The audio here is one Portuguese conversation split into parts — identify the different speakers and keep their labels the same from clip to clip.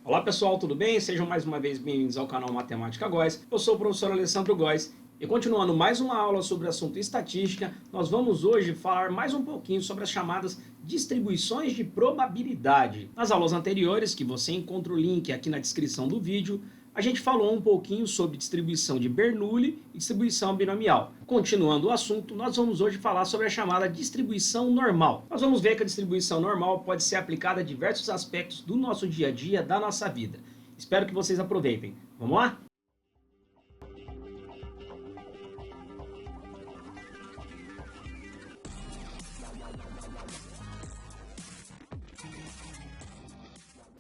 Speaker 1: Olá pessoal, tudo bem? Sejam mais uma vez bem-vindos ao canal Matemática Góes. Eu sou o professor Alessandro Góes e continuando mais uma aula sobre o assunto estatística, nós vamos hoje falar mais um pouquinho sobre as chamadas distribuições de probabilidade. Nas aulas anteriores, que você encontra o link aqui na descrição do vídeo, a gente falou um pouquinho sobre distribuição de Bernoulli e distribuição binomial. Continuando o assunto, nós vamos hoje falar sobre a chamada distribuição normal. Nós vamos ver que a distribuição normal pode ser aplicada a diversos aspectos do nosso dia a dia, da nossa vida. Espero que vocês aproveitem. Vamos lá?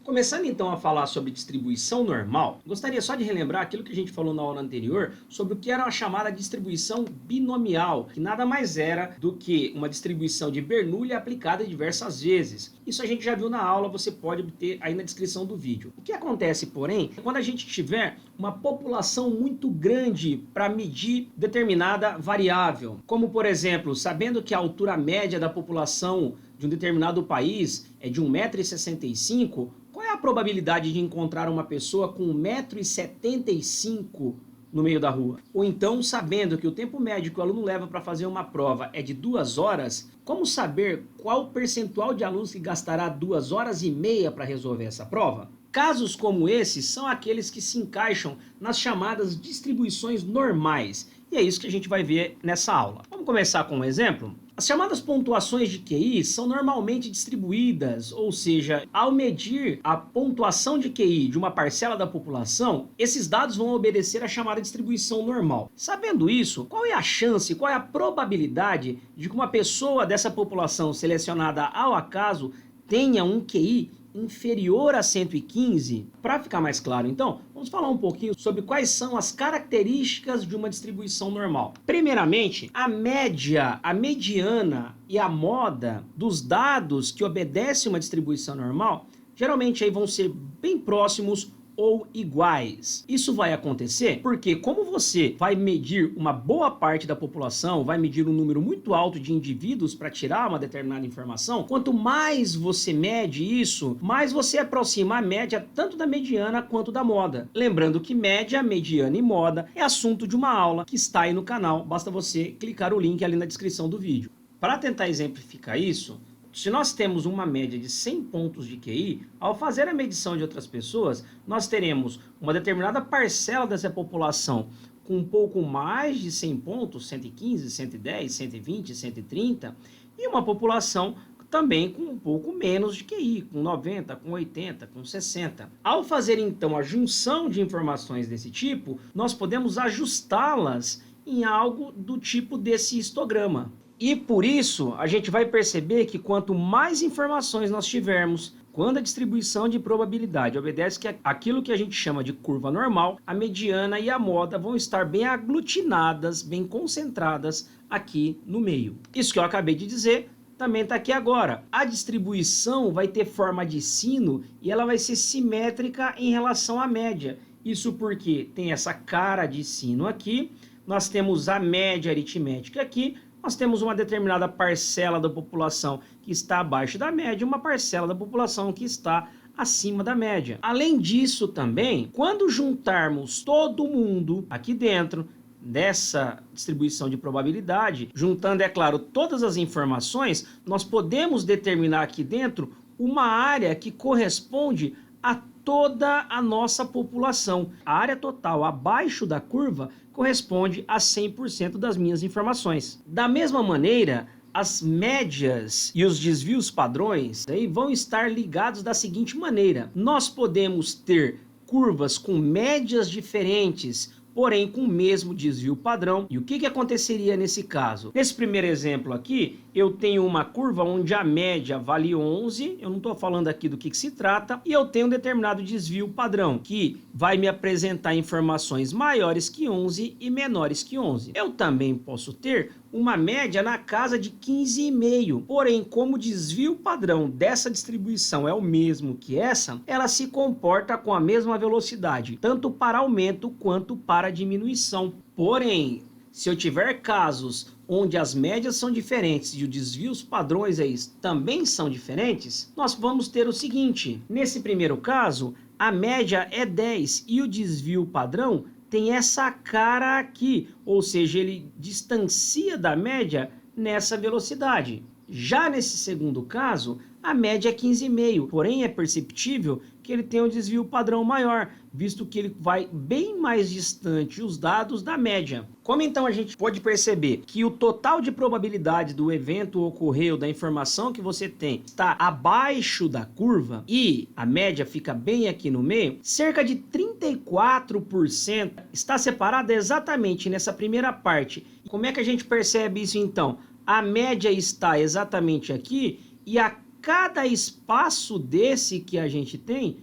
Speaker 1: Começando então a falar sobre distribuição normal, gostaria só de relembrar aquilo que a gente falou na aula anterior sobre o que era a chamada distribuição binomial, que nada mais era do que uma distribuição de Bernoulli aplicada diversas vezes. Isso a gente já viu na aula, você pode obter aí na descrição do vídeo. O que acontece, porém, é quando a gente tiver uma população muito grande para medir determinada variável, como por exemplo, sabendo que a altura média da população de um determinado país é de 1,65 m, qual é a probabilidade de encontrar uma pessoa com 1,75 m no meio da rua? Ou então, sabendo que o tempo médio que o aluno leva para fazer uma prova é de 2 horas, como saber qual o percentual de alunos que gastará 2 horas e meia para resolver essa prova? Casos como esses são aqueles que se encaixam nas chamadas distribuições normais. E é isso que a gente vai ver nessa aula. Vamos começar com um exemplo? As chamadas pontuações de QI são normalmente distribuídas, ou seja, ao medir a pontuação de QI de uma parcela da população, esses dados vão obedecer à chamada distribuição normal. Sabendo isso, qual é a chance, qual é a probabilidade de que uma pessoa dessa população selecionada ao acaso tenha um QI inferior a 115? Para ficar mais claro, então, vamos falar um pouquinho sobre quais são as características de uma distribuição normal. Primeiramente, a média, a mediana e a moda dos dados que obedecem uma distribuição normal, geralmente aí vão ser bem próximos ou iguais. Isso vai acontecer porque, como você vai medir uma boa parte da população, vai medir um número muito alto de indivíduos para tirar uma determinada informação, quanto mais você mede isso, mais você aproxima a média tanto da mediana quanto da moda. Lembrando que média, mediana e moda é assunto de uma aula que está aí no canal, basta você clicar o link ali na descrição do vídeo. Para tentar exemplificar isso, se nós temos uma média de 100 pontos de QI, ao fazer a medição de outras pessoas, nós teremos uma determinada parcela dessa população com um pouco mais de 100 pontos, 115, 110, 120, 130, e uma população também com um pouco menos de QI, com 90, com 80, com 60. Ao fazer então a junção de informações desse tipo, nós podemos ajustá-las em algo do tipo desse histograma. E por isso, a gente vai perceber que quanto mais informações nós tivermos, quando a distribuição de probabilidade obedece aquilo que a gente chama de curva normal, a mediana e a moda vão estar bem aglutinadas, bem concentradas aqui no meio. Isso que eu acabei de dizer também está aqui agora. A distribuição vai ter forma de sino e ela vai ser simétrica em relação à média. Isso porque tem essa cara de sino aqui, nós temos a média aritmética aqui, nós temos uma determinada parcela da população que está abaixo da média e uma parcela da população que está acima da média. Além disso também, quando juntarmos todo mundo aqui dentro dessa distribuição de probabilidade, juntando, é claro, todas as informações, nós podemos determinar aqui dentro uma área que corresponde a toda a nossa população. A área total abaixo da curva corresponde a 100% das minhas informações. Da mesma maneira, as médias e os desvios padrões aí vão estar ligados da seguinte maneira: nós podemos ter curvas com médias diferentes, porém com o mesmo desvio padrão. E o que aconteceria nesse caso? Nesse primeiro exemplo aqui, eu tenho uma curva onde a média vale 11, eu não estou falando aqui do que se trata, e eu tenho um determinado desvio padrão, que vai me apresentar informações maiores que 11 e menores que 11. Eu também posso ter uma média na casa de 15,5, porém, como o desvio padrão dessa distribuição é o mesmo que essa, ela se comporta com a mesma velocidade, tanto para aumento quanto para diminuição. Porém, se eu tiver casos onde as médias são diferentes e os desvios padrões aí também são diferentes, nós vamos ter o seguinte: nesse primeiro caso, a média é 10 e o desvio padrão tem essa cara aqui, ou seja, ele distancia da média nessa velocidade. Já nesse segundo caso, a média é 15,5, porém é perceptível que ele tem um desvio padrão maior, visto que ele vai bem mais distante os dados da média. Como então a gente pode perceber que o total de probabilidade do evento ocorrer ou da informação que você tem está abaixo da curva e a média fica bem aqui no meio, cerca de 34% está separada exatamente nessa primeira parte. Como é que a gente percebe isso então? A média está exatamente aqui e a cada espaço desse que a gente tem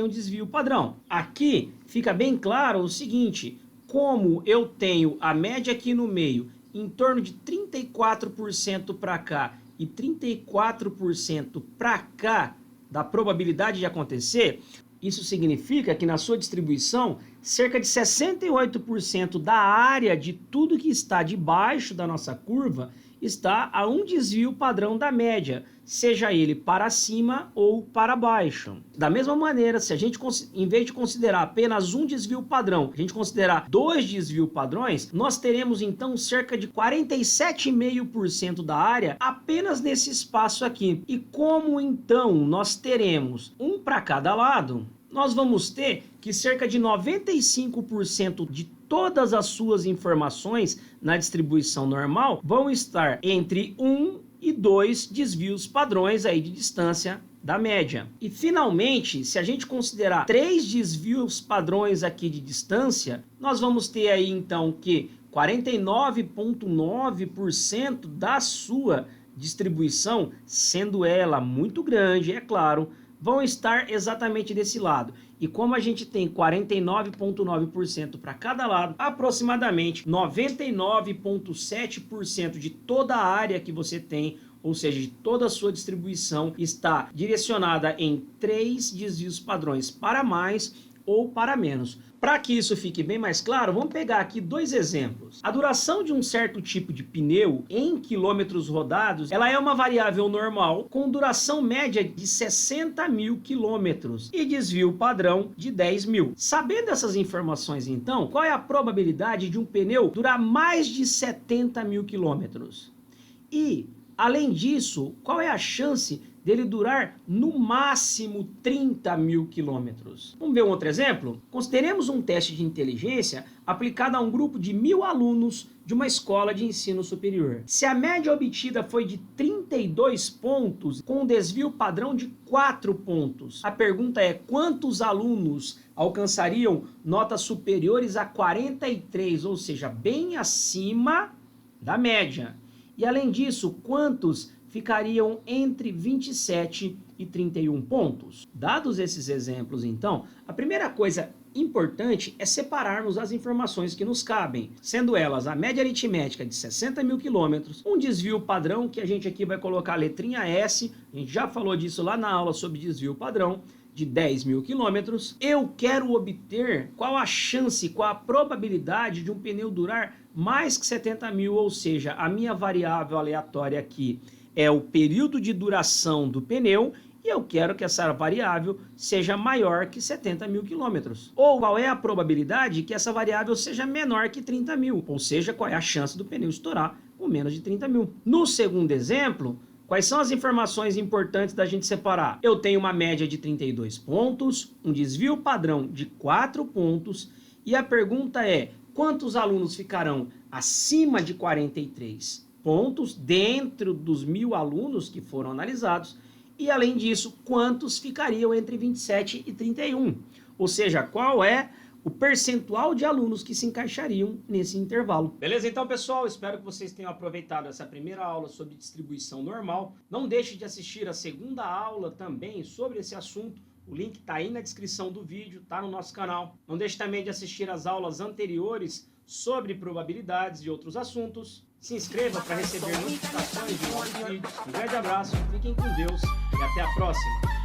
Speaker 1: um desvio padrão. Aqui fica bem claro o seguinte, como eu tenho a média aqui no meio, em torno de 34% para cá e 34% para cá da probabilidade de acontecer, isso significa que na sua distribuição, cerca de 68% da área de tudo que está debaixo da nossa curva está a um desvio padrão da média, seja ele para cima ou para baixo. Da mesma maneira, se a gente, em vez de considerar apenas um desvio padrão, a gente considerar 2 desvios padrões, nós teremos então cerca de 47,5% da área apenas nesse espaço aqui. E como então nós teremos um para cada lado, nós vamos ter que cerca de 95% de todas as suas informações na distribuição normal vão estar entre 1 e 2 desvios padrões aí de distância da média. E finalmente, se a gente considerar 3 desvios padrões aqui de distância, nós vamos ter aí então que 49,9% da sua distribuição, sendo ela muito grande, é claro, vão estar exatamente desse lado. E como a gente tem 49,9% para cada lado, aproximadamente 99,7% de toda a área que você tem, ou seja, de toda a sua distribuição, está direcionada em 3 desvios padrões para mais ou para menos. Para que isso fique bem mais claro, vamos pegar aqui 2 exemplos. A duração de um certo tipo de pneu em quilômetros rodados, ela é uma variável normal com duração média de 60 mil quilômetros e desvio padrão de 10 mil. Sabendo essas informações então, qual é a probabilidade de um pneu durar mais de 70 mil quilômetros? E, além disso, qual é a chance dele durar no máximo 30 mil quilômetros? Vamos ver um outro exemplo? Consideremos um teste de inteligência aplicado a um grupo de 1.000 alunos de uma escola de ensino superior. Se a média obtida foi de 32 pontos, com um desvio padrão de 4 pontos, a pergunta é: quantos alunos alcançariam notas superiores a 43, ou seja, bem acima da média? E além disso, quantos ficariam entre 27 e 31 pontos? Dados esses exemplos, então, a primeira coisa importante é separarmos as informações que nos cabem, sendo elas a média aritmética de 60 mil quilômetros, um desvio padrão, que a gente aqui vai colocar a letrinha S, a gente já falou disso lá na aula sobre desvio padrão, de 10 mil quilômetros. Eu quero obter qual a chance, qual a probabilidade de um pneu durar mais que 70 mil, ou seja, a minha variável aleatória aqui é o período de duração do pneu e eu quero que essa variável seja maior que 70 mil quilômetros. Ou qual é a probabilidade que essa variável seja menor que 30 mil, ou seja, qual é a chance do pneu estourar com menos de 30 mil. No segundo exemplo, quais são as informações importantes da gente separar? Eu tenho uma média de 32 pontos, um desvio padrão de 4 pontos e a pergunta é: quantos alunos ficarão acima de 43 pontos dentro dos 1.000 alunos que foram analisados? E além disso, quantos ficariam entre 27 e 31? Ou seja, qual é o percentual de alunos que se encaixariam nesse intervalo. Beleza? Então, pessoal, espero que vocês tenham aproveitado essa primeira aula sobre distribuição normal. Não deixe de assistir a segunda aula também sobre esse assunto. O link está aí na descrição do vídeo, está no nosso canal. Não deixe também de assistir as aulas anteriores sobre probabilidades e outros assuntos. Se inscreva para receber notificações de novos vídeos. Um grande abraço, fiquem com Deus e até a próxima.